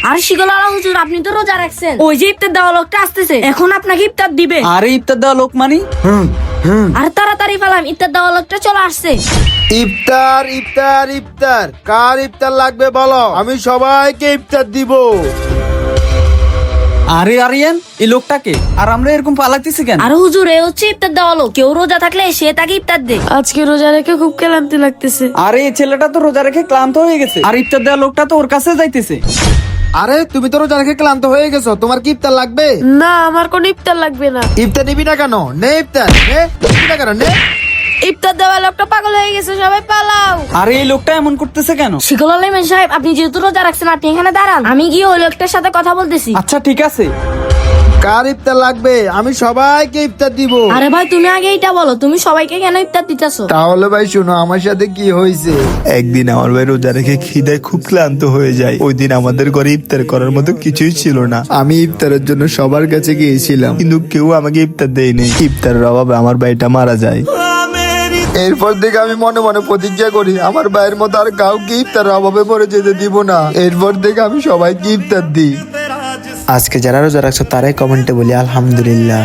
আর শিকলালা হুজুর, আপনি তো রোজা রাখছেন, ওই যে ইফতার দেওয়া লোকটা আসতেছে, এখন আপনাকে ইফতার দিবে। আরে ইফতার দেওয়া লোক মানে? আর তাড়াতাড়ি পালাম, ইফতার দেওয়া লোকটা চলে আসছে। ইফতার ইফতার ইফতার, কার ইফতার লাগবে বলো, আমি সবাইকে ইফতার দিব। আরে আরিয়ান, এই লোকটাকে আর আমরা এরকম পালাতেছি কেন? আর হুজুর, এ হচ্ছে ইফতার দেওয়া লোক, কেউ রোজা থাকলে সে তাকে ইফতার দে। আজকে রোজা রেখে খুব ক্লান্তি লাগতেছে। আরে এই ছেলেটা তো রোজা রেখে ক্লান্ত হয়ে গেছে, আর ইফতার দেওয়া লোকটা তো ওর কাছে যাইতেছে। আরে তুমি তো রোজা রেখে ক্লান্ত হয়ে গেছো, তোমার কি ইফতার লাগবে? না, আমার কোনো ইফতার লাগবে না। ইফতার নিবি না কেন? নে ইফতার নে, নিবি না কেন? নে। ইফতার দেওয়া লোকটা পাগল হয়ে গেছে, সবাই পালাও। আরে এই লোকটা এমন করতেছে কেন? শিকলাল ইমাম সাহেব, আপনি যেহেতু রোজা রাখছেন, আপনি এখানে দাঁড়ান, আমি গিয়ে ওই লোকটার সাথে কথা বলতেছি। আচ্ছা ঠিক আছে। কার ইফতার লাগবে? আমি সবাইকে ইফতার দিব। আরে ভাই, তুমি আগে এটা বলো, তুমি সবাইকে কেন ইফতার দিতেছো? তাহলে ভাই শোনো আমার সাথে কি হয়েছে। একদিন আমার ভাই রোজা রেখে খিদায় খুব ক্লান্ত হয়ে যায়। ওই দিন আমাদের ঘরে ইফতার করার মতো কিছুই ছিল না। আমি ইফতারের জন্য সবার কাছে গিয়েছিলাম, কিন্তু কেউ আমাকে ইফতার দেয়নি। ইফতারের অভাবে আমার ভাইটা মারা যায়। এরপর থেকে আমি মনে মনে প্রতিজ্ঞা করি আমার ভাইয়ের মতো আর কাউকে ইফতারের অভাবে মরে যেতে দিব না। এরপর থেকে আমি সবাইকে ইফতার দিই। আজকে যারা রোজা রাখছো তারাই কমেন্টে বলি আলহামদুলিল্লাহ।